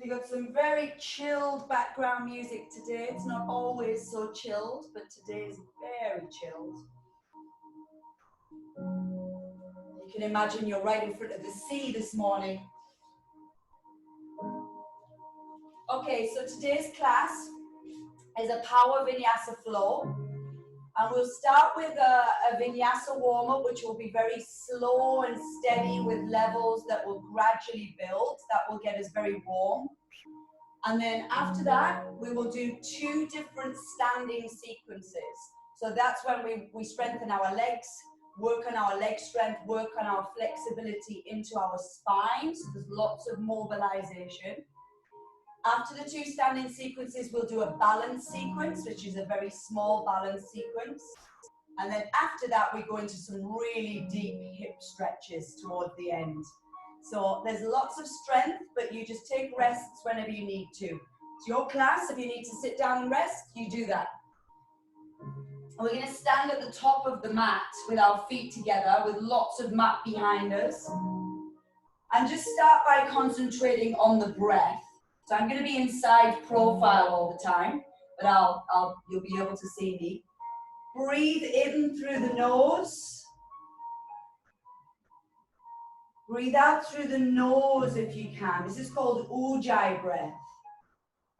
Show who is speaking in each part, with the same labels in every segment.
Speaker 1: We've got some very chilled background music today. It's not always so chilled, but today is very chilled. You can imagine you're right in front of the sea this morning. Okay, so today's class is a power vinyasa flow. And we'll start with a vinyasa warm-up, which will be very slow and steady with levels that will gradually build. That will get us very warm. And then after that, we will do 2 different standing sequences. So that's when we strengthen our legs, work on our leg strength, work on our flexibility into our spine. So there's lots of mobilization. After the 2 standing sequences, we'll do a balance sequence, which is a very small balance sequence. And then after that, we go into some really deep hip stretches towards the end. So there's lots of strength, but you just take rests whenever you need to. It's your class. If you need to sit down and rest, you do that. And we're going to stand at the top of the mat with our feet together, with lots of mat behind us. And just start by concentrating on the breath. So I'm going to be in side profile all the time, but you'll be able to see me. Breathe in through the nose. Breathe out through the nose if you can. This is called Ujjayi breath.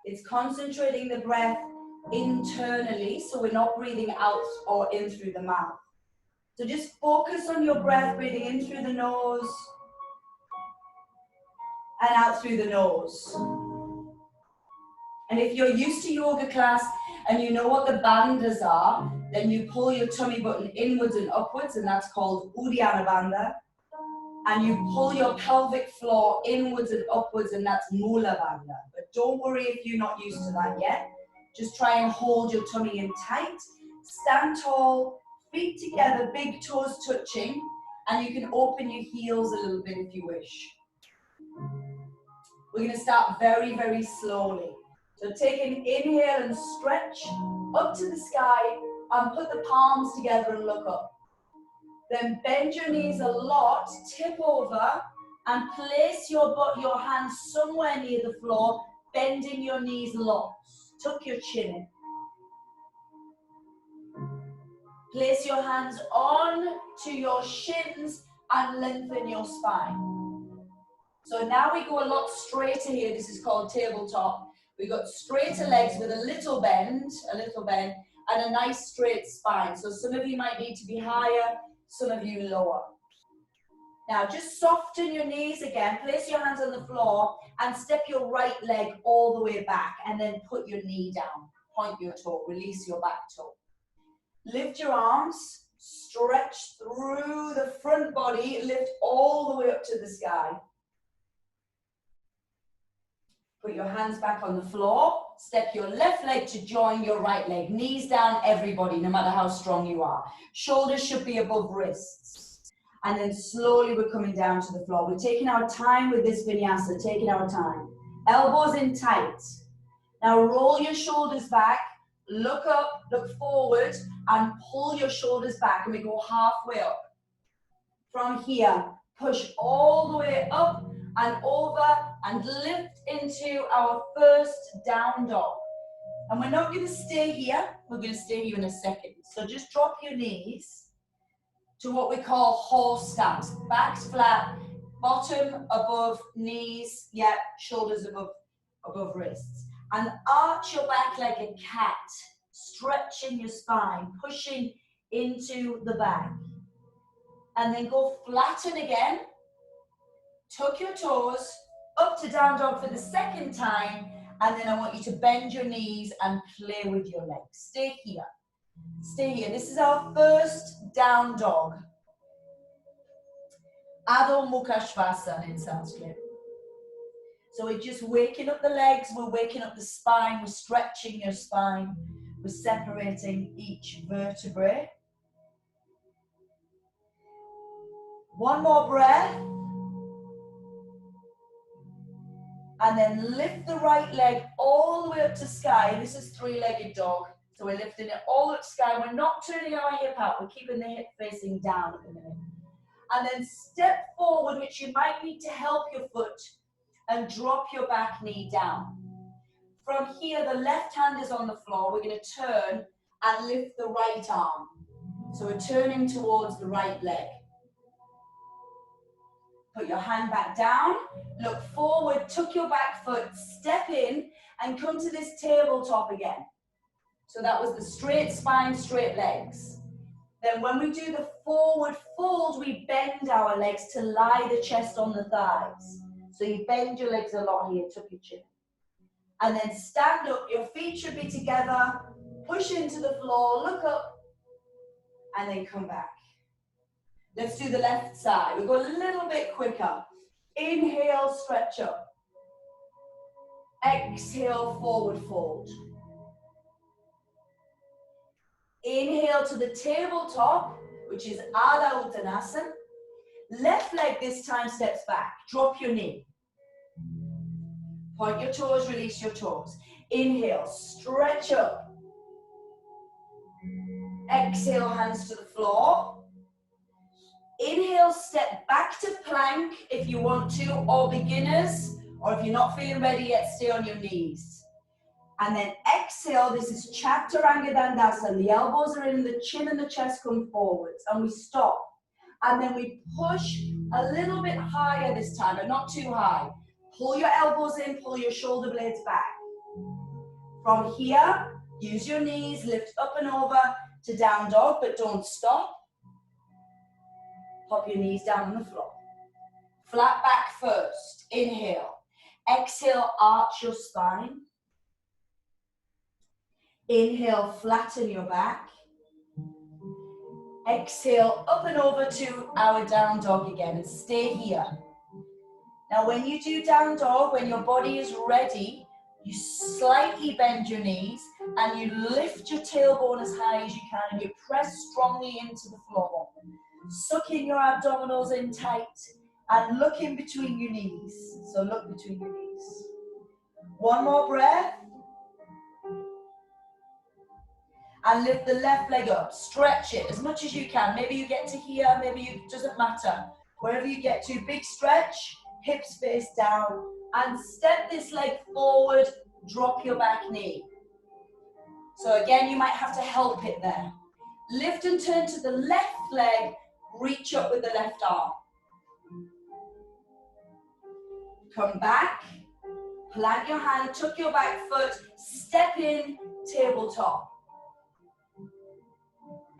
Speaker 1: It's concentrating the breath internally, so we're not breathing out or in through the mouth. So just focus on your breath, breathing in through the nose and out through the nose. And if you're used to yoga class and you know what the bandhas are, then you pull your tummy button inwards and upwards, and that's called Uddiyana Bandha. And you pull your pelvic floor inwards and upwards, and that's Mula Bandha. But don't worry if you're not used to that yet. Just try and hold your tummy in tight. Stand tall, feet together, big toes touching, and you can open your heels a little bit if you wish. We're going to start very, very slowly. So take an inhale and stretch up to the sky and put the palms together and look up. Then bend your knees a lot, tip over and place your hands somewhere near the floor, bending your knees lots. Tuck your chin in. Place your hands on to your shins and lengthen your spine. So now we go a lot straighter here. This is called tabletop. We've got straighter legs with a little bend, and a nice straight spine. So some of you might need to be higher, some of you lower. Now just soften your knees again, place your hands on the floor and step your right leg all the way back and then put your knee down. Point your toe, release your back toe. Lift your arms, stretch through the front body, lift all the way up to the sky. Put your hands back on the floor, step your left leg to join your right leg. Knees down, everybody, no matter how strong you are. Shoulders should be above wrists. And then slowly we're coming down to the floor. We're taking our time with this vinyasa, taking our time. Elbows in tight. Now roll your shoulders back, look up, look forward, and pull your shoulders back. And we go halfway up. From here, push all the way up and over and lift into our first down dog. And we're not going to stay here, we're going to stay here in a second. So just drop your knees to what we call horse stance. Backs flat, bottom above knees, shoulders above wrists. And arch your back like a cat, stretching your spine, pushing into the back. And then go flatten again. Tuck your toes, up to down dog for the second time, and then I want you to bend your knees and play with your legs. Stay here. Stay here. This is our first down dog. Adho Mukha Svanasana in Sanskrit. So we're just waking up the legs, we're waking up the spine, we're stretching your spine, we're separating each vertebrae. One more breath. And then lift the right leg all the way up to sky. This is 3-legged dog. So we're lifting it all the way up to sky. We're not turning our hip out. We're keeping the hip facing down at the minute. And then step forward, which you might need to help your foot. and drop your back knee down. From here, the left hand is on the floor. We're going to turn and lift the right arm. So we're turning towards the right leg. Put your hand back down, look forward, tuck your back foot, step in, and come to this tabletop again. So that was the straight spine, straight legs. Then when we do the forward fold, we bend our legs to lie the chest on the thighs. So you bend your legs a lot here, tuck your chin. And then stand up, your feet should be together, push into the floor, look up, and then come back. Let's do the left side. We'll go a little bit quicker. Inhale, stretch up. Exhale, forward fold. Inhale to the tabletop, which is Ardha Uttanasana. Left leg this time steps back. Drop your knee. Point your toes, release your toes. Inhale, stretch up. Exhale, hands to the floor. Inhale, step back to plank if you want to, or beginners, or if you're not feeling ready yet, stay on your knees. And then exhale, this is Chaturanga Dandasana. The elbows are in, the chin and the chest come forwards, and we stop. And then we push a little bit higher this time, but not too high. Pull your elbows in, pull your shoulder blades back. From here, use your knees, lift up and over to down dog, but don't stop. Pop your knees down on the floor. Flat back first. Inhale. Exhale, arch your spine. Inhale, flatten your back. Exhale, up and over to our down dog again, and stay here. Now when you do down dog, when your body is ready, you slightly bend your knees and you lift your tailbone as high as you can and you press strongly into the floor. Sucking your abdominals in tight and look in between your knees. So look between your knees. One more breath. And lift the left leg up. Stretch it as much as you can. Maybe you get to here, maybe it doesn't matter. Wherever you get to, big stretch, hips face down. And step this leg forward, drop your back knee. So again, you might have to help it there. Lift and turn to the left leg, reach up with the left arm. Come back, plant your hand, tuck your back foot, step in, tabletop.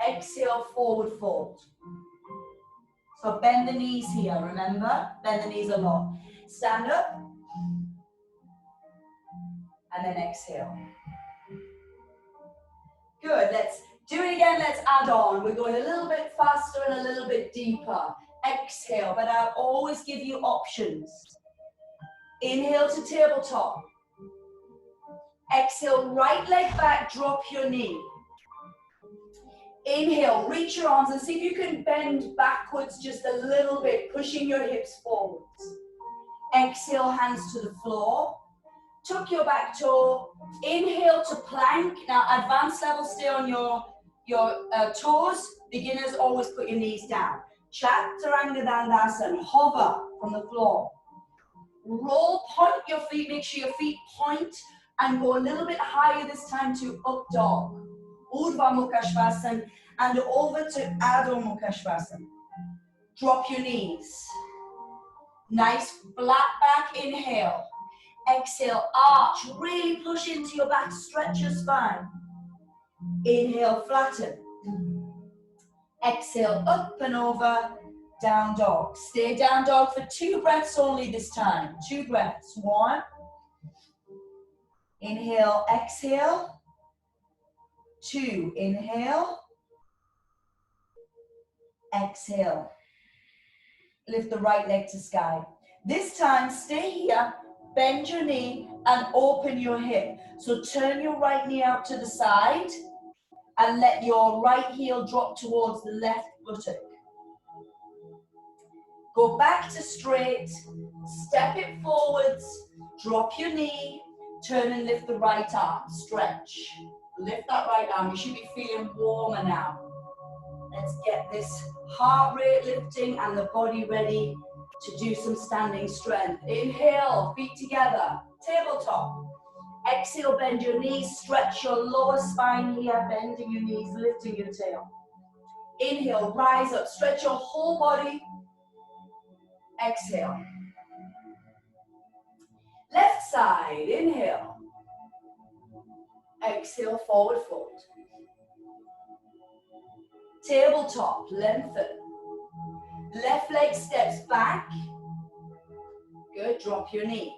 Speaker 1: Exhale, forward fold. So bend the knees here, remember? Bend the knees a lot. Stand up. And then exhale. Good, let's do it again, let's add on. We're going a little bit faster and a little bit deeper. Exhale, but I'll always give you options. Inhale to tabletop. Exhale, right leg back, drop your knee. Inhale, reach your arms and see if you can bend backwards just a little bit, pushing your hips forwards. Exhale, hands to the floor. Tuck your back toe. Inhale to plank. Now, advanced level, stay on your toes. Beginners, always put your knees down. Chaturanga Dandasana, hover from the floor. Roll, point your feet, make sure your feet point, and go a little bit higher this time to up dog. Urdhva Mukha Svanasana, and over to Adho Mukha Svanasana. Drop your knees. Nice flat back, inhale. Exhale, arch, really push into your back, stretch your spine. Inhale, flatten. Exhale, up and over, down dog. Stay down dog for 2 breaths only this time. 2 breaths. 1. Inhale, exhale. 2. Inhale. Exhale. Lift the right leg to sky. This time, stay here. Bend your knee and open your hip. So turn your right knee out to the side and let your right heel drop towards the left buttock. Go back to straight, step it forwards, drop your knee, turn and lift the right arm, stretch. Lift that right arm, you should be feeling warmer now. Let's get this heart rate lifting and the body ready to do some standing strength. Inhale, feet together, tabletop. Exhale, bend your knees, stretch your lower spine here, bending your knees, lifting your tail. Inhale, rise up, stretch your whole body. Exhale. Left side, inhale. Exhale, forward fold. Tabletop, lengthen. Left leg steps back. Good, drop your knee.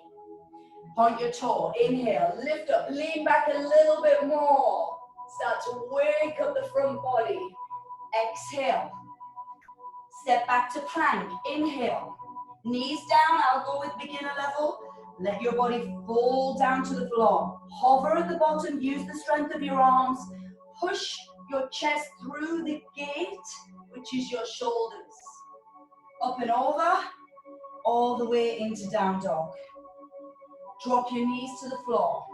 Speaker 1: Point your toe, inhale, lift up, lean back a little bit more. Start to wake up the front body. Exhale. Step back to plank, inhale. Knees down, I'll go with beginner level. Let your body fall down to the floor. Hover at the bottom, use the strength of your arms. Push your chest through the gate, which is your shoulders. Up and over, all the way into down dog. Drop your knees to the floor.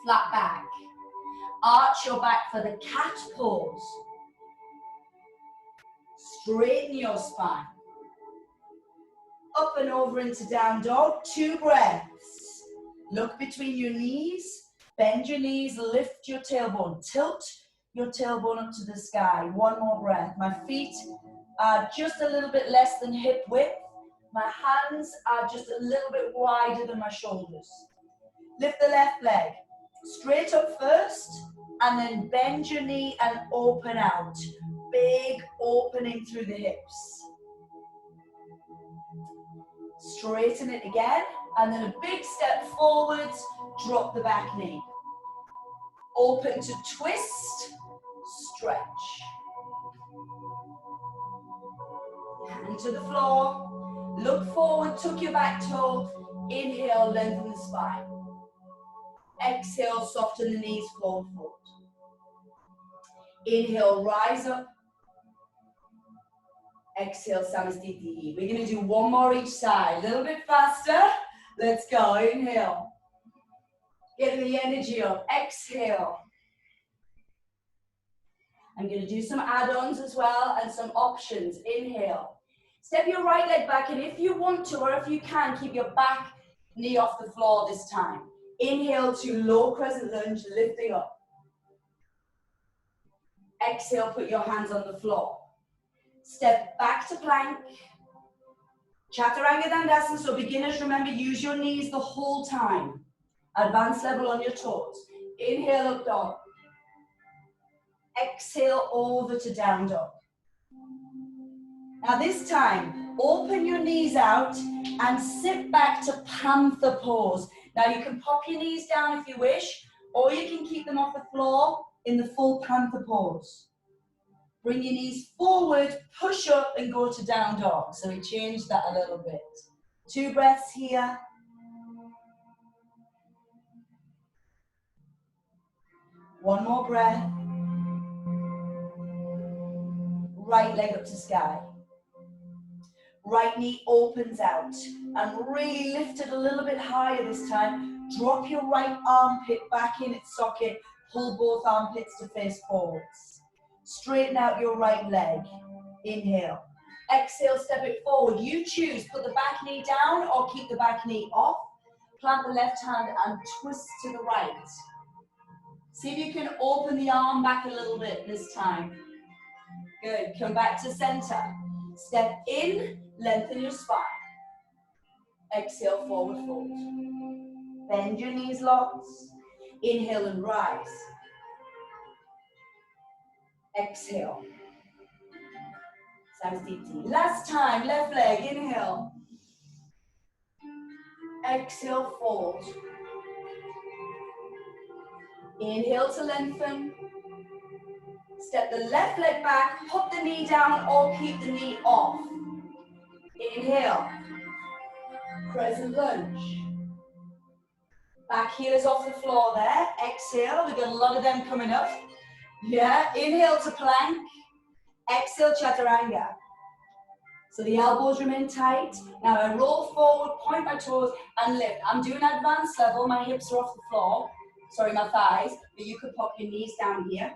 Speaker 1: Flat back. Arch your back for the cat pose. Straighten your spine. Up and over into down dog. 2 breaths. Look between your knees. Bend your knees. Lift your tailbone. Tilt your tailbone up to the sky. 1 more breath. My feet are just a little bit less than hip width. My hands are just a little bit wider than my shoulders. Lift the left leg. Straight up first, and then bend your knee and open out. Big opening through the hips. Straighten it again, and then a big step forwards, drop the back knee. Open to twist, stretch. Hand to the floor. Look forward, tuck your back toe. Inhale, lengthen the spine. Exhale, soften the knees, forward fold. Inhale, rise up. Exhale, Samastiti. We're going to do 1 more each side. A little bit faster. Let's go. Inhale. Get the energy up. Exhale. I'm going to do some add-ons as well and some options. Inhale. Step your right leg back, and if you want to, or if you can, keep your back knee off the floor this time. Inhale to low crescent lunge, lifting up. Exhale, put your hands on the floor. Step back to plank. Chaturanga Dandasana, so beginners, remember, use your knees the whole time. Advanced level on your toes. Inhale, up dog. Exhale, over to down dog. Now this time, open your knees out and sit back to panther pose. Now you can pop your knees down if you wish, or you can keep them off the floor in the full panther pose. Bring your knees forward, push up and go to down dog. So we changed that a little bit. 2 breaths here. One more breath. Right leg up to sky. Right knee opens out and really lift it a little bit higher this time. Drop your right armpit back in its socket. Pull both armpits to face forwards. Straighten out your right leg. Inhale. Exhale, step it forward. You choose. Put the back knee down or keep the back knee off. Plant the left hand and twist to the right. See if you can open the arm back a little bit this time. Good. Come back to center. Step in, lengthen your spine. Exhale, forward fold. Bend your knees lots. Inhale and rise. Exhale. Samastiti. Last time, left leg, inhale. Exhale, fold. Inhale to lengthen. Step the left leg back, put the knee down or keep the knee off. Inhale. Crescent lunge. Back heel is off the floor there. Exhale, we've got a lot of them coming up. Yeah, inhale to plank. Exhale, chaturanga. So the elbows remain tight. Now I roll forward, point my toes and lift. I'm doing advanced level, my hips are off the floor. Sorry, my thighs, but you could pop your knees down here.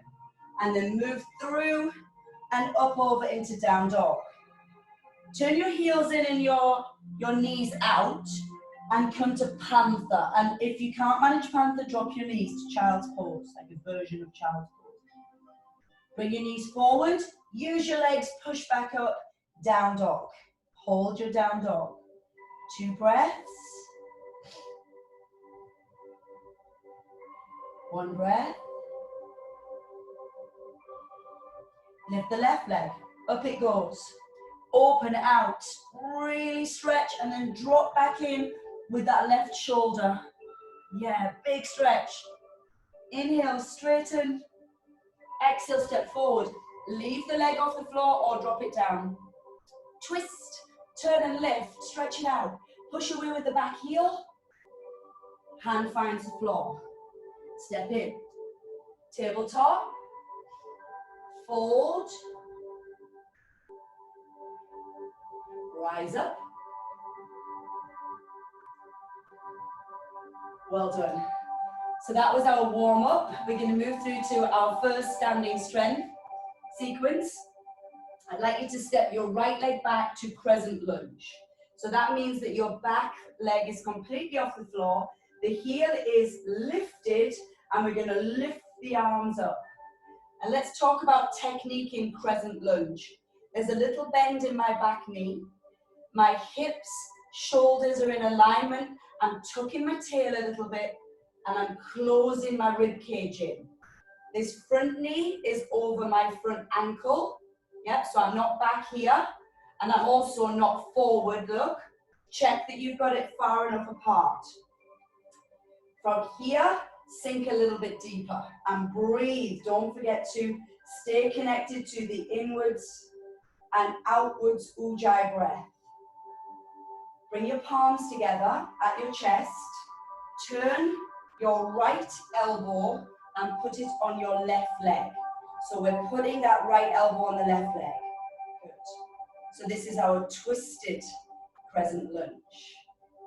Speaker 1: And then move through and up over into down dog. Turn your heels in and your knees out and come to panther. And if you can't manage panther, drop your knees to child's pose, like a version of child's pose. Bring your knees forward, use your legs, push back up, down dog. Hold your down dog. 2 breaths. 1 breath. Lift the left leg, up it goes. Open out, really stretch and then drop back in with that left shoulder. Yeah, big stretch. Inhale, straighten. Exhale, step forward. Leave the leg off the floor or drop it down. Twist, turn and lift, stretch it out. Push away with the back heel. Hand finds the floor. Step in. Tabletop. Fold. Rise up. Well done. So that was our warm up. We're going to move through to our first standing strength sequence. I'd like you to step your right leg back to crescent lunge. So that means that your back leg is completely off the floor. The heel is lifted and we're going to lift the arms up. And let's talk about technique in crescent lunge. There's a little bend in my back knee. My hips, shoulders are in alignment. I'm tucking my tail a little bit and I'm closing my rib cage in. This front knee is over my front ankle. Yep, so I'm not back here and I'm also not forward, look. Check that you've got it far enough apart. From here, sink a little bit deeper and breathe. Don't forget to stay connected to the inwards and outwards Ujjayi breath. Bring your palms together at your chest. Turn your right elbow and put it on your left leg. So we're putting that right elbow on the left leg. Good. So this is our twisted crescent lunge.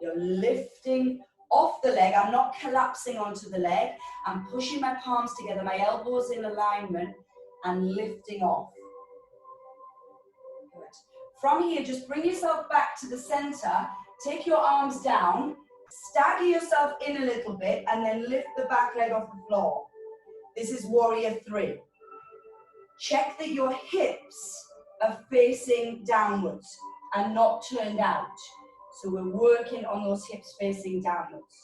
Speaker 1: You're lifting off the leg. I'm not collapsing onto the leg. I'm pushing my palms together, my elbows in alignment and lifting off. Good. From here, just bring yourself back to the center. Take your arms down. Stagger yourself in a little bit and then lift the back leg off the floor. This is warrior 3. Check that your hips are facing downwards and not turned out. So we're working on those hips facing downwards.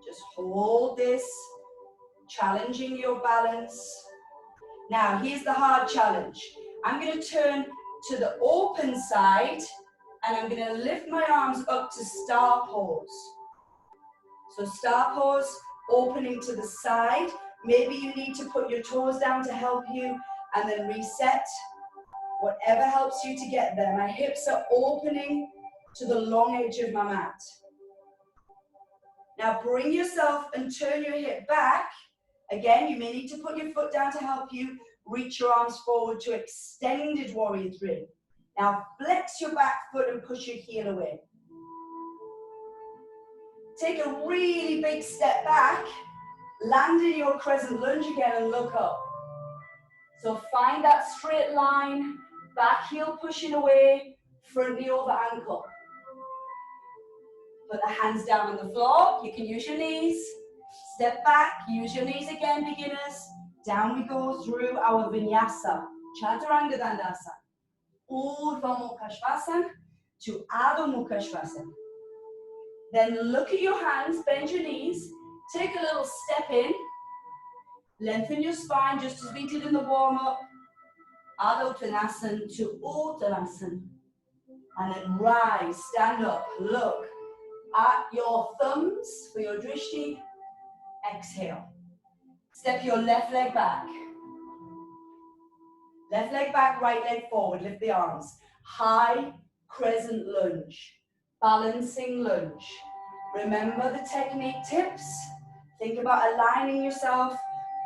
Speaker 1: Just hold this, challenging your balance. Now, here's the hard challenge. I'm going to turn to the open side and I'm going to lift my arms up to star pose. So star pose, opening to the side. Maybe you need to put your toes down to help you and then reset. Whatever helps you to get there. My hips are opening to the long edge of my mat. Now bring yourself and turn your hip back. Again, you may need to put your foot down to help you. Reach your arms forward to extended warrior 3. Now flex your back foot and push your heel away. Take a really big step back. Land in your crescent lunge again and look up. So find that straight line, back heel pushing away, front knee over ankle. Put the hands down on the floor. You can use your knees. Step back, use your knees again, beginners. Down we go through our vinyasa, Chaturanga Dandasana. Urdhva Mukha Svanasana to Adho Mukha Svanasana. Then look at your hands, bend your knees, take a little step in, lengthen your spine just as we did in the warm-up. Adho Uttanasana to Uttanasana. And then rise, stand up, look at your thumbs for your drishti. Exhale. Step your left leg back. Left leg back, right leg forward. Lift the arms. High crescent lunge. Balancing lunge. Remember the technique tips. Think about aligning yourself,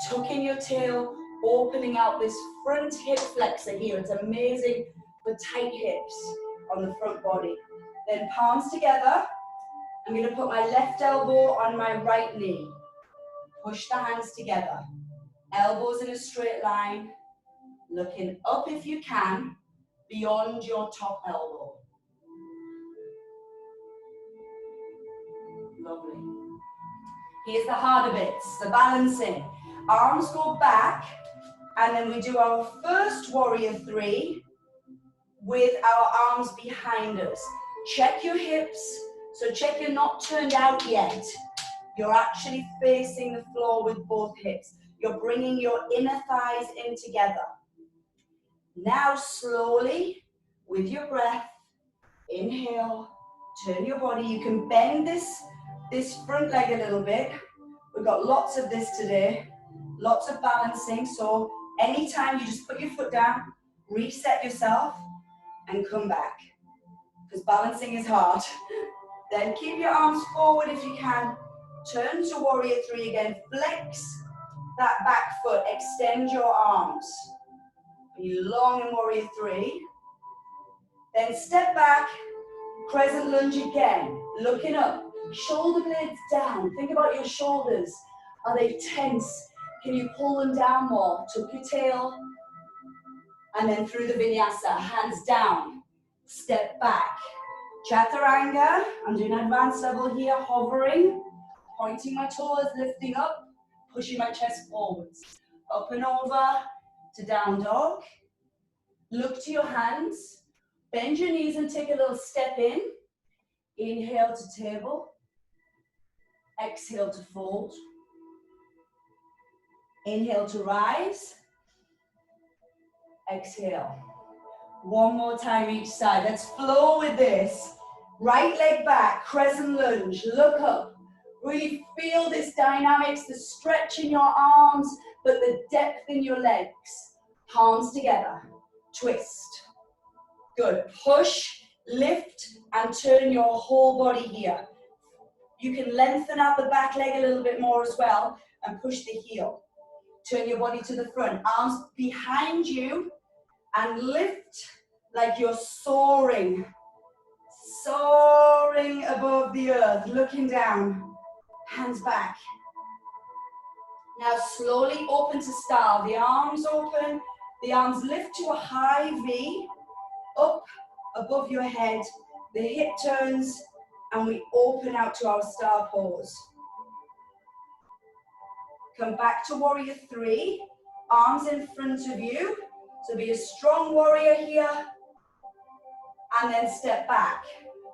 Speaker 1: tucking your tail, opening out this front hip flexor here. It's amazing for tight hips on the front body. Then palms together. I'm going to put my left elbow on my right knee. Push the hands together. Elbows in a straight line. Looking up if you can. beyond your top elbow. Lovely. Here's the harder bits, the balancing. Arms go back, and then we do our first warrior three with our arms behind us. Check your hips, so check you're not turned out yet. You're actually facing the floor with both hips. You're bringing your inner thighs in together. Now slowly, with your breath, inhale, turn your body. You can bend this front leg a little bit. We've got lots of this today, lots of balancing. So anytime you just put your foot down, reset yourself, and come back. Because balancing is hard. Then keep your arms forward if you can. Turn to warrior three again. Flex that back foot. Extend your arms. Be long in warrior three. Then step back. Crescent lunge again. Looking up. Shoulder blades down. Think about your shoulders. Are they tense? Can you pull them down more? Tuck your tail. And then through the vinyasa. Hands down. Step back. Chaturanga. I'm doing advanced level here. Hovering. Pointing my toes. Lifting up. Pushing my chest forwards. Up and over to down dog. Look to your hands. Bend your knees and take a little step in. Inhale to table. Exhale to fold. Inhale to rise. Exhale. One more time each side. Let's flow with this. Right leg back, crescent lunge. Look up. Really feel this dynamics, the stretch in your arms, but the depth in your legs. Palms together. Twist. Good. Push, lift, and turn your whole body here. You can lengthen out the back leg a little bit more as well and push the heel. Turn your body to the front. Arms behind you and lift like you're soaring. Soaring above the earth, looking down. Hands back. Now slowly open to star. The arms open. The arms lift to a high V. Up above your head. The hip turns. And we open out to our star pose. Come back to warrior three. Arms in front of you. So be a strong warrior here. And then step back.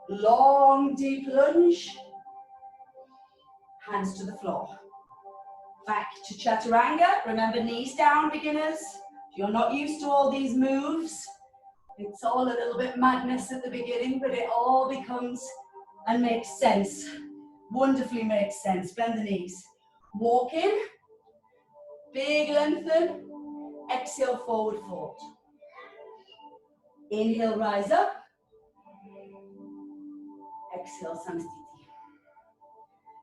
Speaker 1: Long, deep lunge. Hands to the floor. Back to chaturanga. Remember, knees down, beginners. If you're not used to all these moves, it's all a little bit madness at the beginning, but it all becomes and makes sense. Wonderfully makes sense. Bend the knees. Walk in. Big lengthen. Exhale, forward fold. Inhale, rise up. Exhale, samastiti.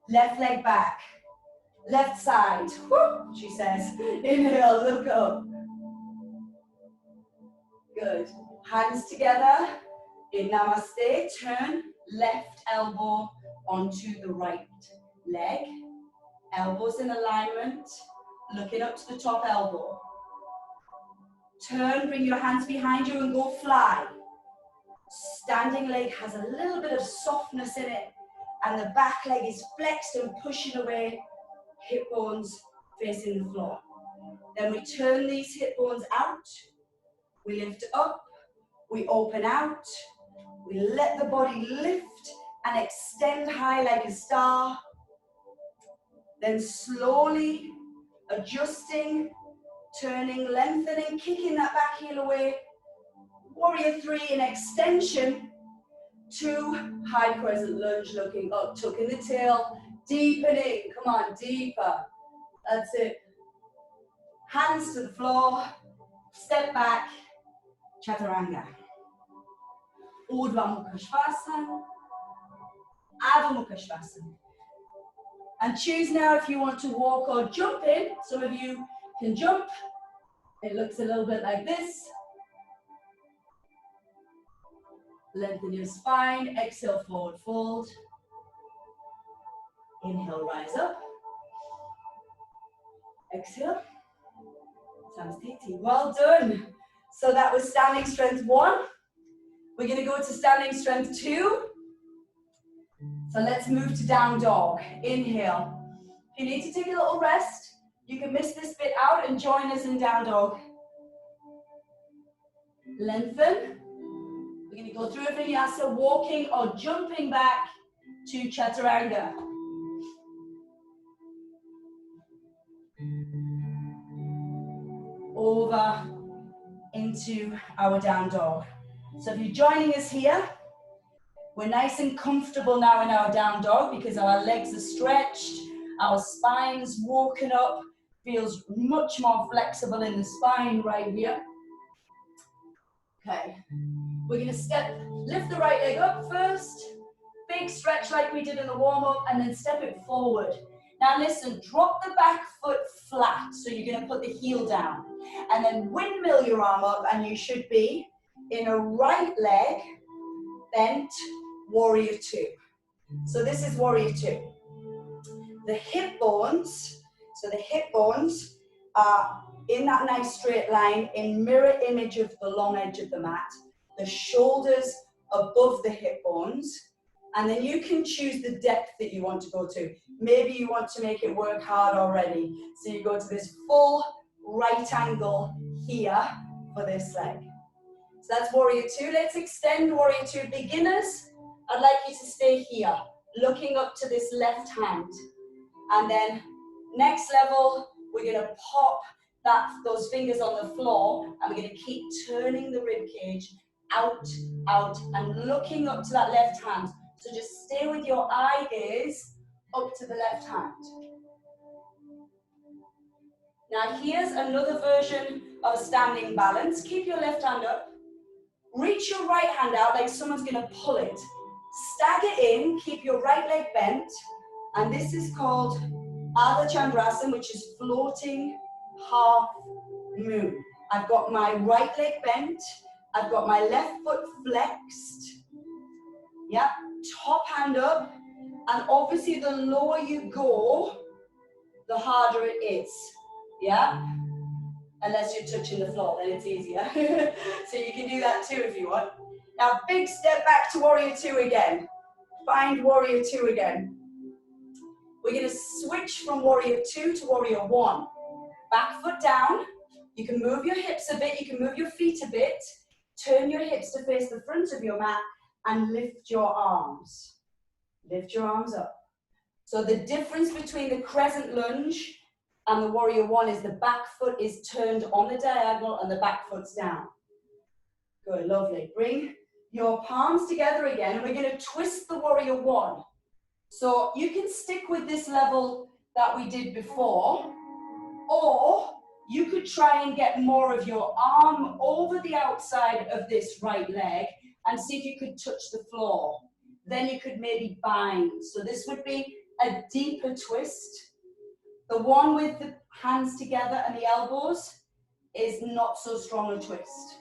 Speaker 1: Left leg back. Left side. Woo, she says. Inhale, look up. Good. Hands together in namaste. Turn left elbow onto the right leg. Elbows in alignment. Looking up to the top elbow. Turn, bring your hands behind you and go fly. Standing leg has a little bit of softness in it, and the back leg is flexed and pushing away, hip bones facing the floor. Then we turn these hip bones out, we lift up, we open out, we let the body lift and extend high like a star. Then slowly adjusting, turning, lengthening, kicking that back heel away. Warrior three in extension. 2 high crescent lunge, looking up, tucking the tail, deepening. Come on, deeper. That's it. Hands to the floor. Step back. Chaturanga. Urdhva Mukha Svanasana. Adho Mukha Svanasana. And choose now if you want to walk or jump in. Some of you can jump. It looks a little bit like this. Lengthen your spine. Exhale, forward fold. Inhale, rise up. Exhale. Samastiti. Well done. So that was standing strength 1. We're going to go to standing strength 2. So let's move to down dog. Inhale. If you need to take a little rest, you can miss this bit out and join us in down dog. Lengthen. We're going to go through a vinyasa, walking or jumping back to chaturanga. Over into our down dog. So if you're joining us here, we're nice and comfortable now in our down dog because our legs are stretched, our spine's woken up, feels much more flexible in the spine right here. Okay, we're going to lift the right leg up first, big stretch like we did in the warm-up, and then step it forward. Now listen, drop the back foot flat, so you're going to put the heel down, and then windmill your arm up, and you should be in a right leg, bent, warrior 2. So this is warrior 2. The hip bones, are in that nice straight line, in mirror image of the long edge of the mat. The shoulders above the hip bones, and then you can choose the depth that you want to go to. Maybe you want to make it work hard already, so you go to this full right angle here for this leg. So that's warrior 2. Let's extend warrior 2. Beginners, I'd like you to stay here, looking up to this left hand. And then next level, we're going to pop those fingers on the floor, and we're going to keep turning the rib cage out, and looking up to that left hand. So just stay with your eye gaze up to the left hand. Now here's another version of standing balance. Keep your left hand up. Reach your right hand out like someone's going to pull it. Stagger in, keep your right leg bent, and this is called Ardha Chandrasana, which is floating half moon. I've got my right leg bent, I've got my left foot flexed, yeah, top hand up, and obviously the lower you go, the harder it is, yeah? Unless you're touching the floor, then it's easier. So you can do that too if you want. Now big step back to warrior 2 again. Find warrior 2 again. We're going to switch from warrior 2 to warrior 1. Back foot down. You can move your hips a bit, you can move your feet a bit. Turn your hips to face the front of your mat and lift your arms. Lift your arms up. So the difference between the crescent lunge and the warrior 1 is the back foot is turned on the diagonal and the back foot's down. Good, lovely. Bring your palms together again, and we're going to twist the warrior 1. So you can stick with this level that we did before, or you could try and get more of your arm over the outside of this right leg and see if you could touch the floor. Then you could maybe bind. So this would be a deeper twist. The one with the hands together and the elbows is not so strong a twist.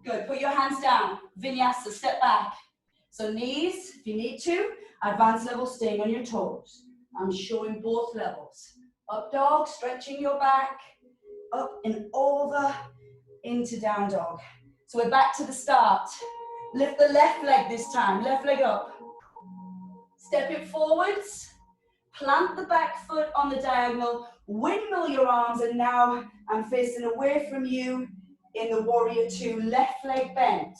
Speaker 1: Good, put your hands down. Vinyasa, step back. So knees, if you need to, advanced level, staying on your toes. I'm showing both levels. Up dog, stretching your back, up and over, into down dog. So we're back to the start. Lift the left leg this time, left leg up. Step it forwards, plant the back foot on the diagonal, windmill your arms, and now I'm facing away from you in the warrior 2, left leg bent,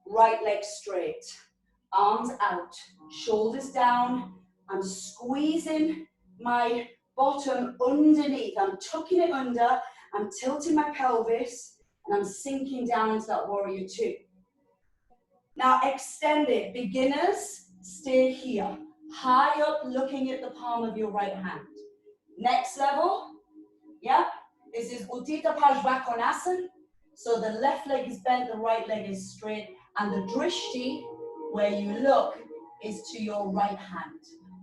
Speaker 1: right leg straight, arms out, shoulders down. I'm squeezing my bottom underneath, I'm tucking it under, I'm tilting my pelvis, and I'm sinking down into that warrior 2. Now extend it. Beginners, stay here, high up, looking at the palm of your right hand. Next level, yeah, this is Utthita Parsvakonasana. So the left leg is bent, the right leg is straight, and the drishti, where you look, is to your right hand,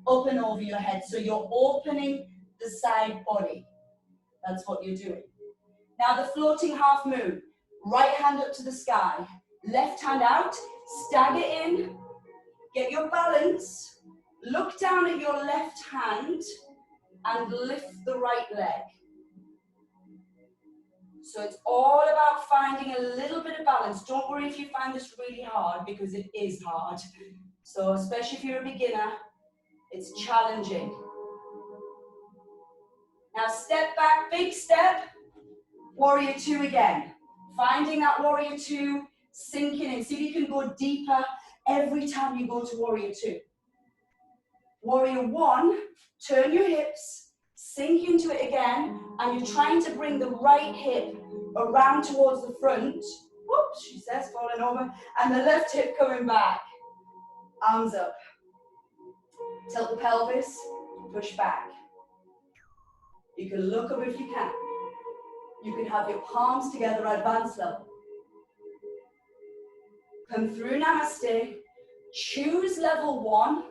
Speaker 1: up and over your head. So you're opening the side body. That's what you're doing. Now the floating half moon, right hand up to the sky, left hand out, stagger in, get your balance, look down at your left hand, and lift the right leg. So it's all about finding a little bit of balance. Don't worry if you find this really hard, because it is hard. So especially if you're a beginner, it's challenging. Now step back, big step, warrior two again. Finding that warrior two, sinking in. See if you can go deeper every time you go to warrior two. Warrior one, turn your hips, sink into it again, and you're trying to bring the right hip around towards the front. Whoops, she says, falling over. And the left hip coming back. Arms up. Tilt the pelvis, push back. You can look up if you can. You can have your palms together at advanced level. Come through Namaste. Choose level one,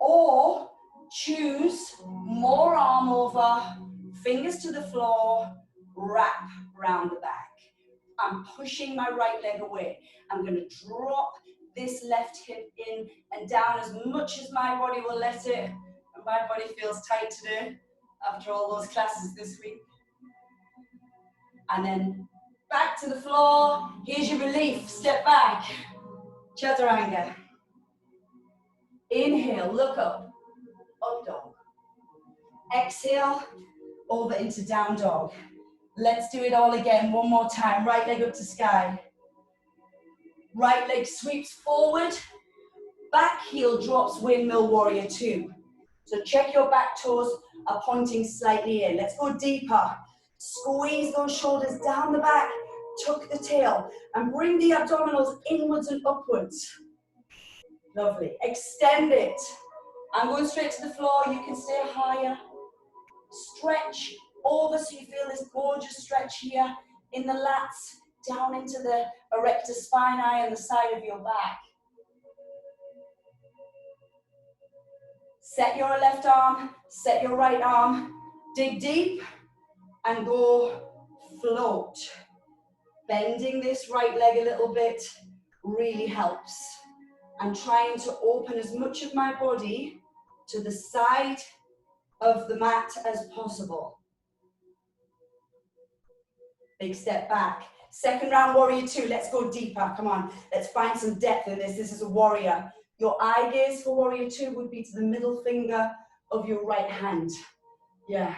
Speaker 1: or choose more arm over, fingers to the floor, wrap round the back. I'm pushing my right leg away. I'm going to drop this left hip in and down as much as my body will let it. And my body feels tight today after all those classes this week. And then back to the floor. Here's your relief. Step back. Chaturanga. Inhale, look up. Up dog. Exhale, over into down dog. Let's do it all again, one more time. Right leg up to sky. Right leg sweeps forward. Back heel drops windmill warrior two. So check your back toes are pointing slightly in. Let's go deeper. Squeeze those shoulders down the back. Tuck the tail and bring the abdominals inwards and upwards. Lovely. Extend it. I'm going straight to the floor. You can stay higher. Stretch over so you feel this gorgeous stretch here in the lats, down into the erector spinae and the side of your back. Set your left arm, set your right arm, dig deep and go float. Bending this right leg a little bit really helps. I'm trying to open as much of my body to the side of the mat as possible. Big step back. Second round, warrior two. Let's go deeper. Come on. Let's find some depth in this. This is a warrior. Your eye gaze for warrior two would be to the middle finger of your right hand. Yeah.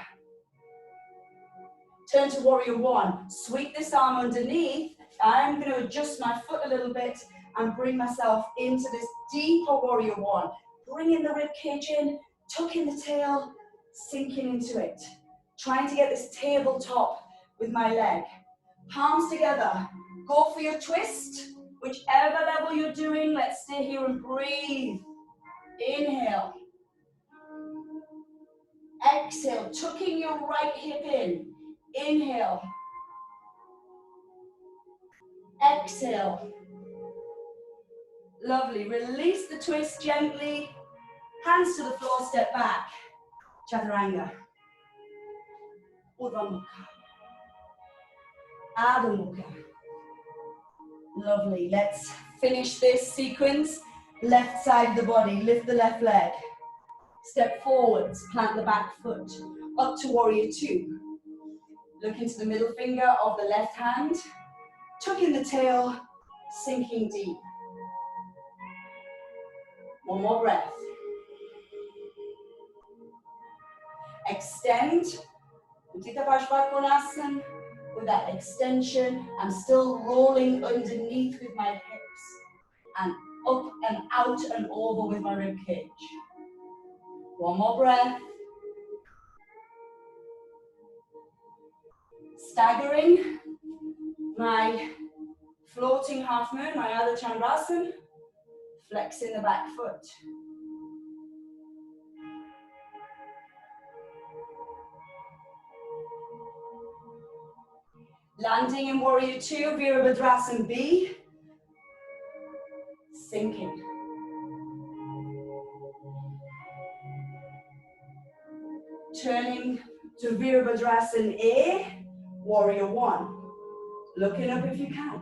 Speaker 1: Turn to warrior one. Sweep this arm underneath. I'm going to adjust my foot a little bit and bring myself into this deeper warrior one. Bringing the rib cage in, tucking the tail, sinking into it. Trying to get this tabletop with my leg. Palms together. Go for your twist. Whichever level you're doing, let's stay here and breathe. Inhale. Exhale, tucking your right hip in. Inhale. Exhale. Lovely. Release the twist gently. Hands to the floor, step back. Chaturanga. Urdhva Mukha. Adho Mukha. Lovely. Let's finish this sequence. Left side of the body. Lift the left leg. Step forwards. Plant the back foot. Up to warrior two. Look into the middle finger of the left hand. Tuck in the tail. Sinking deep. One more breath. Extend. Utthita Parshvakonasana. With that extension, I'm still rolling underneath with my hips. And up and out and over with my rib cage. One more breath. Staggering my floating half moon, my Ardha Chandrasana. Flexing the back foot. Landing in warrior two, Virabhadrasana B. Sinking. Turning to Virabhadrasana A, warrior one. Looking up if you can.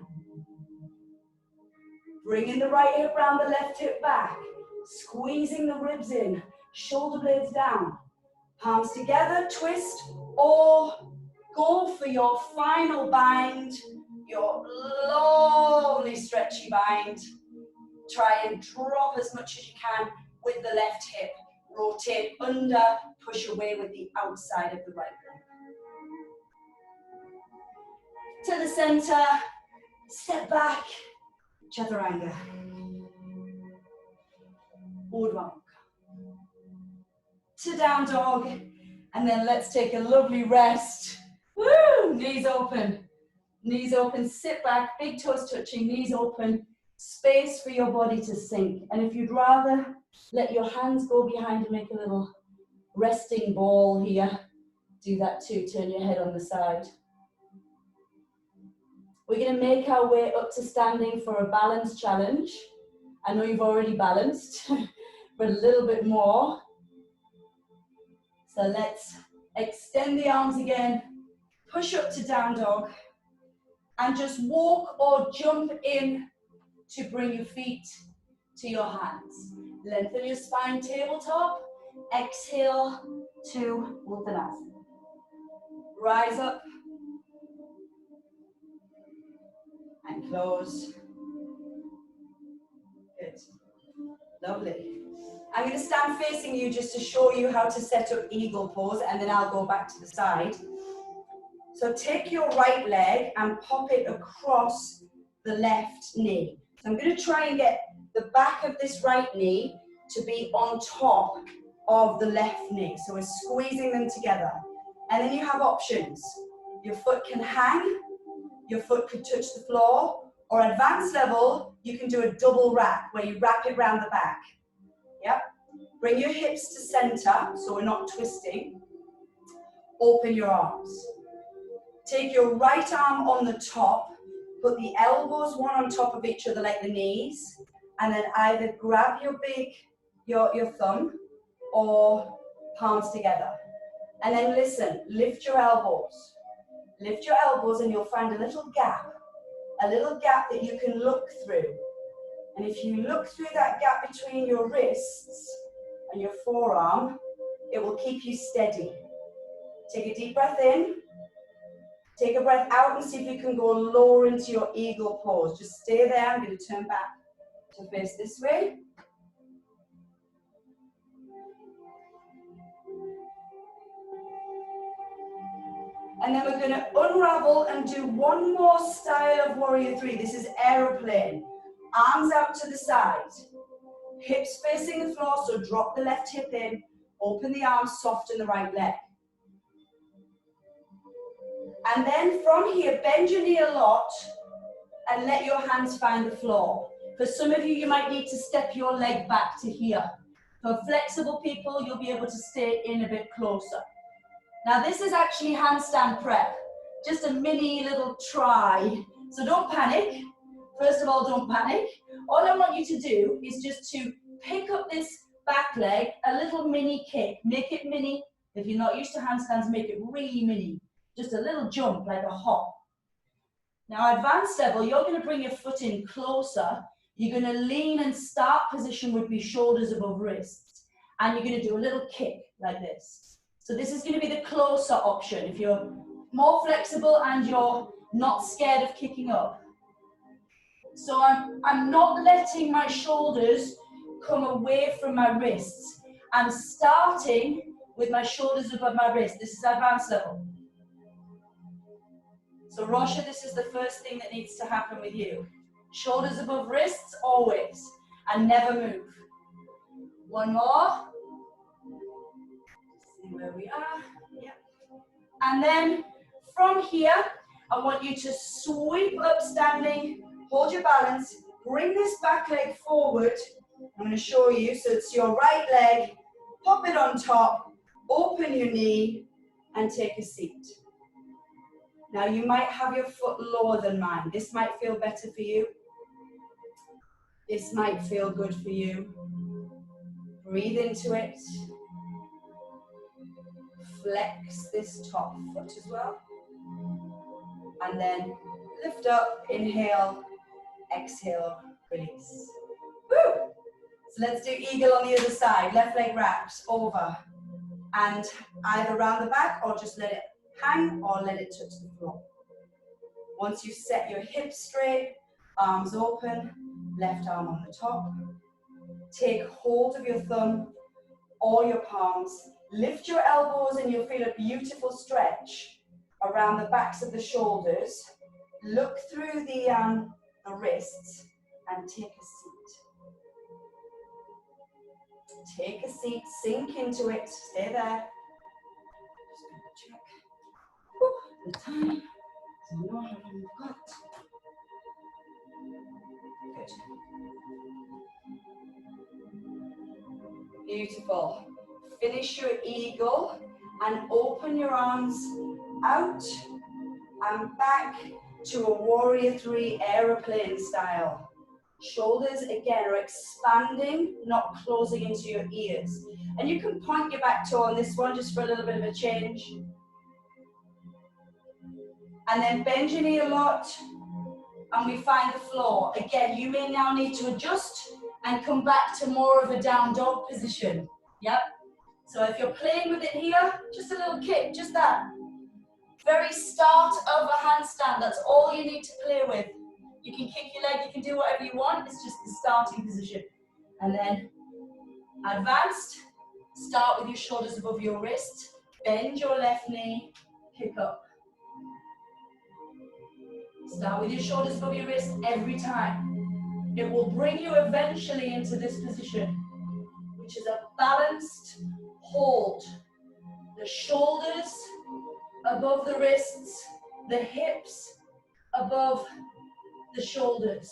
Speaker 1: Bringing the right hip round the left hip back. Squeezing the ribs in. Shoulder blades down. Palms together, twist, or Go for your final bind, your lovely stretchy bind. Try and drop as much as you can with the left hip. Rotate under, push away with the outside of the right leg. To the center, step back, chaturanga. Urdhva Mukha. To down dog, and then let's take a lovely rest. Woo! Knees open, sit back, big toes touching, knees open, space for your body to sink. And if you'd rather let your hands go behind and make a little resting ball here, do that too, turn your head on the side. We're gonna make our way up to standing for a balance challenge. I know you've already balanced, but a little bit more. So let's extend the arms again, push up to down dog, and just walk or jump in to bring your feet to your hands. Lengthen your spine, tabletop. Exhale to Uttanasana. Rise up and close. Good. Lovely. I'm going to stand facing you just to show you how to set up eagle pose, and then I'll go back to the side. So take your right leg and pop it across the left knee. So I'm going to try and get the back of this right knee to be on top of the left knee. So we're squeezing them together. And then you have options. Your foot can hang, your foot could touch the floor, or advanced level, you can do a double wrap where you wrap it around the back. Yep. Bring your hips to center so we're not twisting. Open your arms. Take your right arm on the top, put the elbows one on top of each other like the knees, and then either grab your thumb or palms together. And then listen, lift your elbows. Lift your elbows and you'll find a little gap that you can look through. And if you look through that gap between your wrists and your forearm, it will keep you steady. Take a deep breath in. Take a breath out and see if you can go lower into your eagle pose. Just stay there. I'm going to turn back to face this way. And then we're going to unravel and do one more style of warrior three. This is aeroplane. Arms out to the side. Hips facing the floor, so drop the left hip in. Open the arms, soften the right leg. And then from here, bend your knee a lot and let your hands find the floor. For some of you, you might need to step your leg back to here. For flexible people, you'll be able to stay in a bit closer. Now this is actually handstand prep, just a mini little try. So don't panic. First of all, don't panic. All I want you to do is just to pick up this back leg, a little mini kick. Make it mini. If you're not used to handstands, make it really mini. Just a little jump, like a hop. Now advanced level, you're going to bring your foot in closer. You're going to lean, and start position would be shoulders above wrists. And you're going to do a little kick like this. So this is going to be the closer option if you're more flexible and you're not scared of kicking up. So I'm not letting my shoulders come away from my wrists. I'm starting with my shoulders above my wrist. This is advanced level. So Rosha, this is the first thing that needs to happen with you. Shoulders above wrists always, and never move. One more. See where we are. Yep. And then from here, I want you to sweep up standing, hold your balance, bring this back leg forward. I'm going to show you. So it's your right leg, pop it on top, open your knee, and take a seat. Now you might have your foot lower than mine. This might feel better for you. This might feel good for you. Breathe into it. Flex this top foot as well. And then lift up, inhale, exhale, release. Woo! So let's do eagle on the other side. Left leg wraps over. And either round the back or just let it hang or let it touch the floor. Once you've set your hips straight, arms open, left arm on the top. Take hold of your thumb or your palms. Lift your elbows and you'll feel a beautiful stretch around the backs of the shoulders. Look through the wrists and take a seat. Take a seat, sink into it, stay there. Just going to check the time, so I know how long we've got. Good. Beautiful. Finish your eagle and open your arms out and back to a warrior three aeroplane style. Shoulders again are expanding, not closing into your ears. And you can point your back toe on this one just for a little bit of a change. And then bend your knee a lot and we find the floor. Again, you may now need to adjust and come back to more of a down dog position. Yep. So if you're playing with it here, just a little kick, just that. Very start of a handstand, that's all you need to play with. You can kick your leg, you can do whatever you want, it's just the starting position. And then advanced, start with your shoulders above your wrist, bend your left knee, kick up. Start with your shoulders above your wrist every time. It will bring you eventually into this position, which is a balanced hold. The shoulders above the wrists, the hips above the shoulders.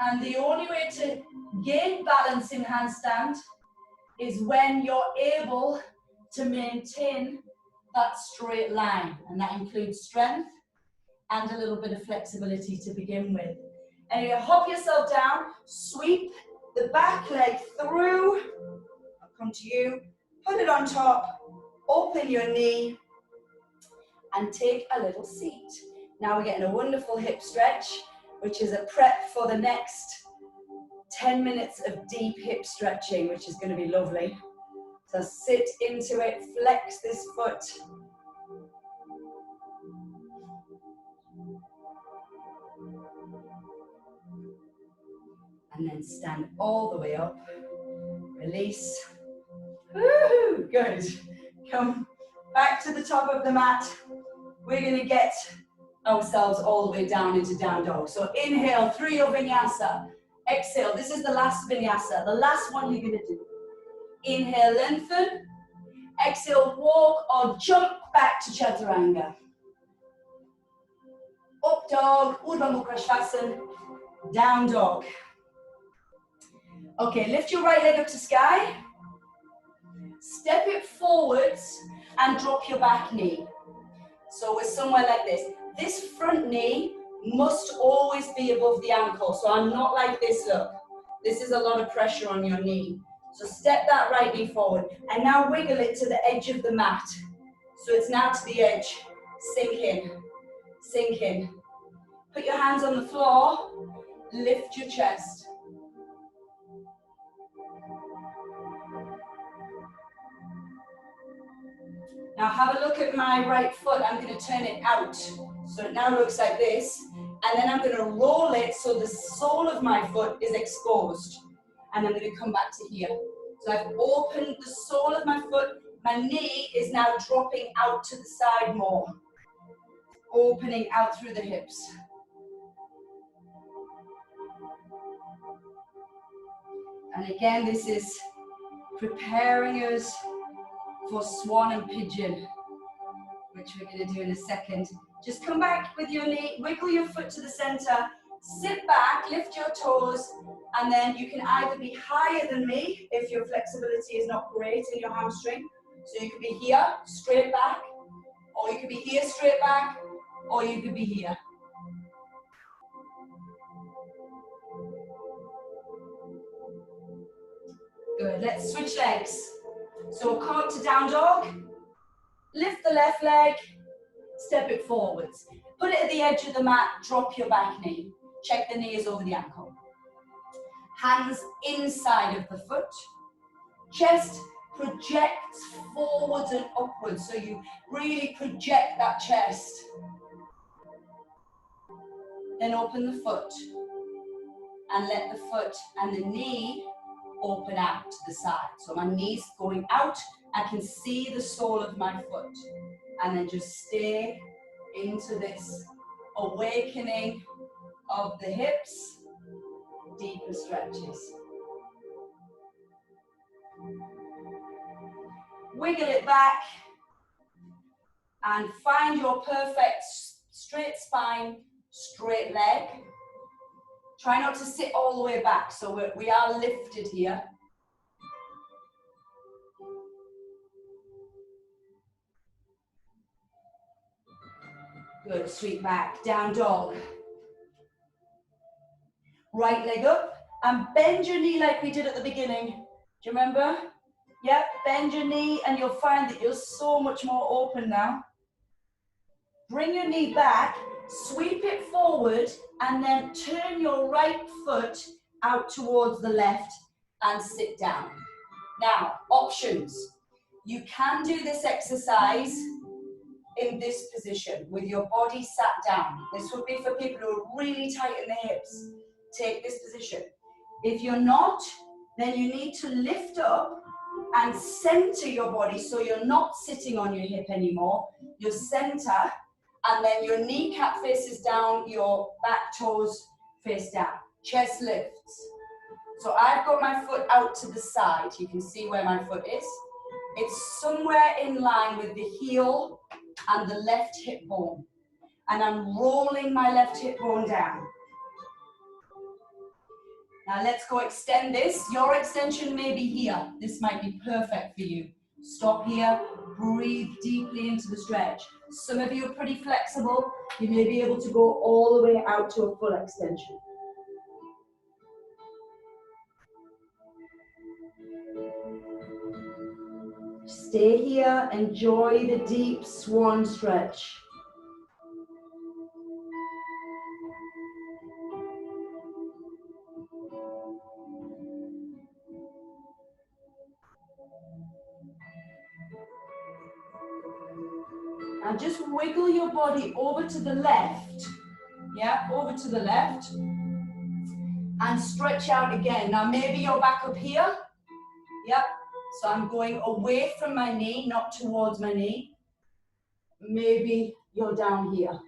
Speaker 1: And the only way to gain balance in handstand is when you're able to maintain that straight line. And that includes strength and a little bit of flexibility to begin with. And you hop yourself down, sweep the back leg through. I'll come to you, put it on top, open your knee, and take a little seat. Now we're getting a wonderful hip stretch, which is a prep for the next 10 minutes of deep hip stretching, which is going to be lovely. So sit into it, flex this foot. And then stand all the way up. Release. Woohoo! Good. Come back to the top of the mat. We're going to get ourselves all the way down into down dog. So inhale through your vinyasa. Exhale. This is the last vinyasa, the last one you're going to do. Inhale, lengthen. Exhale, walk or jump back to chaturanga. Up dog, Urdhva Mukha Svanasana, down dog. Okay, lift your right leg up to sky. Step it forwards and drop your back knee. So we're somewhere like this. This front knee must always be above the ankle. So I'm not like this, look. This is a lot of pressure on your knee. So step that right knee forward. And now wiggle it to the edge of the mat. So it's now to the edge. Sink in. Sink in. Put your hands on the floor. Lift your chest. Now have a look at my right foot. I'm going to turn it out. So it now looks like this. And then I'm going to roll it so the sole of my foot is exposed. And I'm going to come back to here. So I've opened the sole of my foot. My knee is now dropping out to the side more. Opening out through the hips. And again, this is preparing us for swan and pigeon, which we're going to do in a second. Just come back with your knee, wiggle your foot to the center, sit back, lift your toes, and then you can either be higher than me if your flexibility is not great in your hamstring. So you could be here, straight back, or you could be here, straight back, or you could be here. Good, let's switch legs. So we'll come up to down dog, lift the left leg, step it forwards. Put it at the edge of the mat, drop your back knee. Check the knee is over the ankle. Hands inside of the foot. Chest projects forwards and upwards. So you really project that chest. Then open the foot and let the foot and the knee open out to the side. So my knee's going out. I can see the sole of my foot. And then just stay into this awakening of the hips, deeper stretches. Wiggle it back and find your perfect straight spine, straight leg. Try not to sit all the way back, so we are lifted here. Good, sweep back, down dog. Right leg up and bend your knee like we did at the beginning. Do you remember? Yep, bend your knee and you'll find that you're so much more open now. Bring your knee back, sweep it forward, and then turn your right foot out towards the left and sit down. Now, options. You can do this exercise in this position with your body sat down. This would be for people who are really tight in the hips. Take this position. If you're not, then you need to lift up and center your body so you're not sitting on your hip anymore. You center, and then your kneecap faces down, your back toes face down. Chest lifts. So I've got my foot out to the side. You can see where my foot is. It's somewhere in line with the heel and the left hip bone. And I'm rolling my left hip bone down. Now let's go extend this. Your extension may be here. This might be perfect for you. Stop here, breathe deeply into the stretch. Some of you are pretty flexible. You may be able to go all the way out to a full extension. Stay here, enjoy the deep swan stretch. Now just wiggle your body over to the left. Yeah, over to the left. And stretch out again. Now maybe you're back up here. Yep. So I'm going away from my knee, not towards my knee. Maybe you're down here.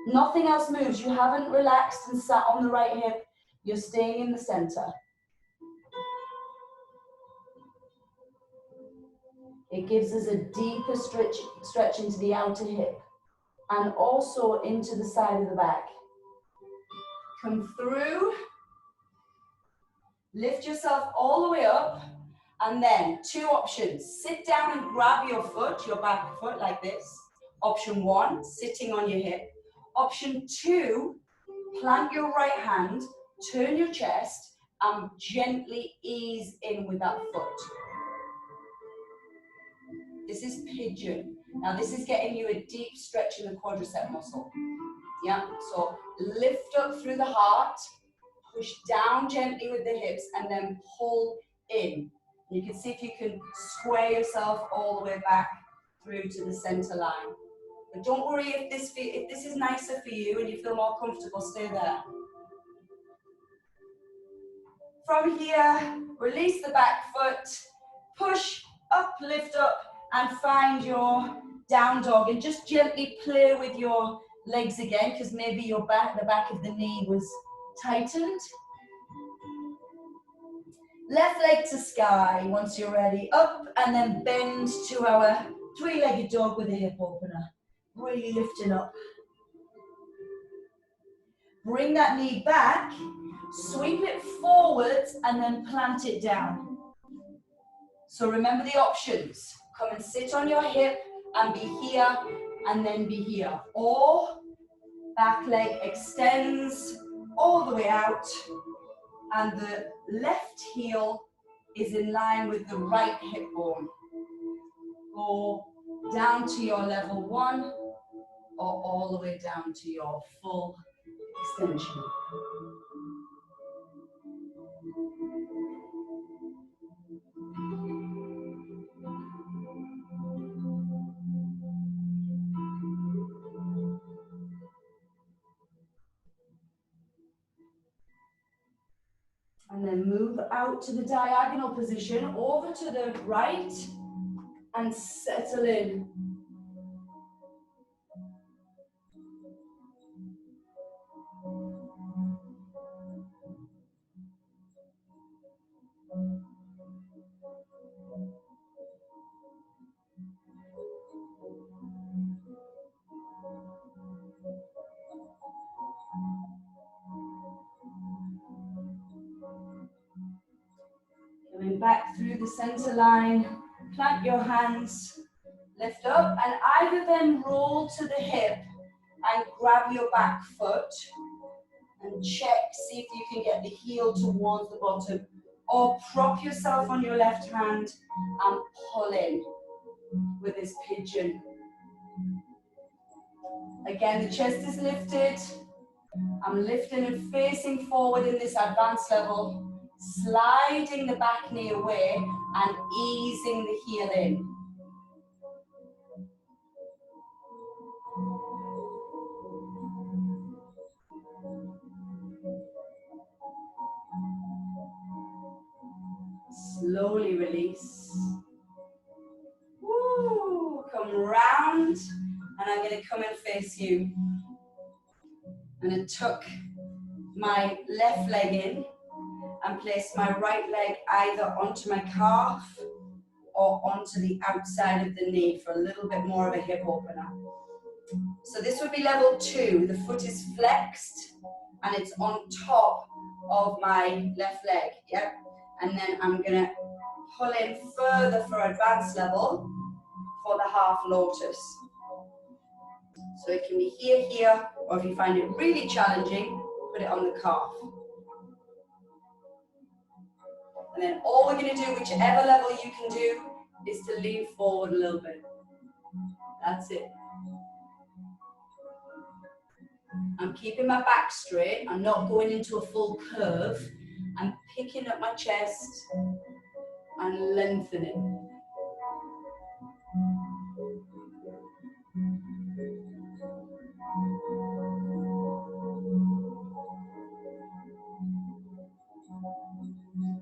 Speaker 1: Nothing else moves. You haven't relaxed and sat on the right hip. You're staying in the center. It gives us a deeper stretch into the outer hip and also into the side of the back. Come through. Lift yourself all the way up. And then two options. Sit down and grab your foot, your back foot like this. Option one, sitting on your hip. Option two, plant your right hand, turn your chest, and gently ease in with that foot. This is pigeon. Now this is getting you a deep stretch in the quadricep muscle. Yeah, so lift up through the heart, push down gently with the hips, and then pull in. You can see if you can square yourself all the way back through to the center line. But don't worry if this is nicer for you and you feel more comfortable, stay there. From here, release the back foot, push up, lift up, and find your down dog. And just gently play with your legs again, because maybe the back of the knee was tightened. Left leg to sky once you're ready. Up and then bend to our three-legged dog with a hip opener. Really lifting up. Bring that knee back, sweep it forwards and then plant it down. So remember the options. Come and sit on your hip and be here and then be here. Or back leg extends all the way out. And the left heel is in line with the right hip bone. Go down to your level one or all the way down to your full extension. And then move out to the diagonal position, over to the right, and settle in. Coming back through the center line, plant your hands, lift up, and either then roll to the hip and grab your back foot and check, see if you can get the heel towards the bottom, or prop yourself on your left hand and pull in with this pigeon. Again, the chest is lifted. I'm lifting and facing forward in this advanced level, sliding the back knee away and easing the heel in. Slowly release. Woo! Come round, and I'm going to come and face you. I'm going to tuck my left leg in and place my right leg either onto my calf or onto the outside of the knee for a little bit more of a hip opener. So this would be level 2. The foot is flexed and it's on top of my left leg. Yep. And then I'm going to pull in further for advanced level for the half lotus. So it can be here, or if you find it really challenging, put it on the calf. And then all we're going to do, whichever level you can do, is to lean forward a little bit. That's it. I'm keeping my back straight. I'm not going into a full curve. I'm picking up my chest and lengthening.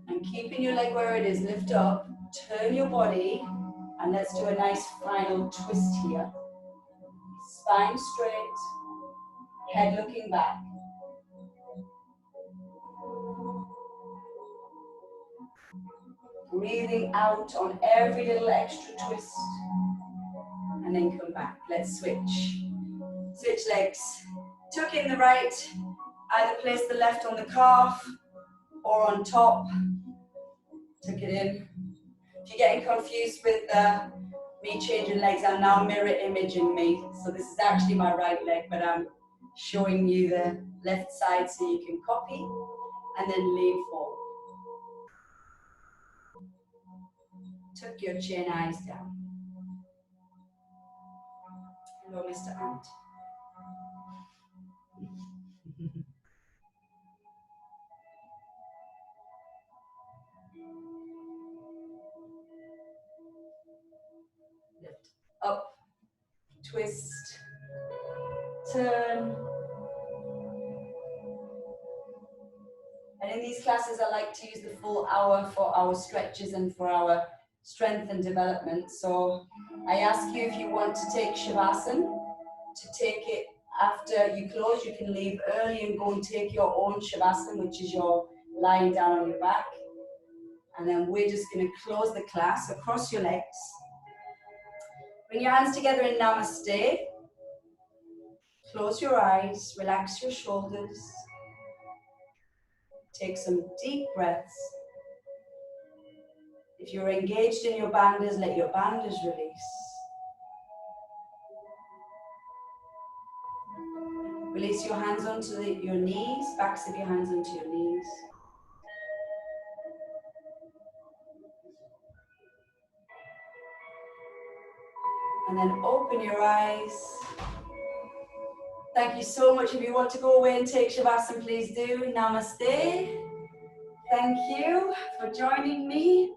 Speaker 1: And keeping your leg where it is, lift up, turn your body, and let's do a nice final twist here. Spine straight, head looking back. Breathing out on every little extra twist. And then come back. Let's switch. Switch legs. Tuck in the right. Either place the left on the calf or on top. Tuck it in. If you're getting confused with me changing legs, I'm now mirror imaging me. So this is actually my right leg, but I'm showing you the left side so you can copy and then lean forward. Tuck your chin, eyes down. Hello, Mr. Ant. Lift up, twist, turn. And in these classes, I like to use the full hour for our stretches and for our strength and development. So I ask you, if you want to take Shavasana, to take it after you close. You can leave early and go and take your own Shavasana, which is your lying down on your back. And then we're just going to close the class. So cross your legs. Bring your hands together in Namaste. Close your eyes, relax your shoulders. Take some deep breaths. If you're engaged in your bandhas, let your bandhas release. Release your hands onto your knees, backs of your hands onto your knees. And then open your eyes. Thank you so much. If you want to go away and take Shavasana, please do. Namaste. Thank you for joining me.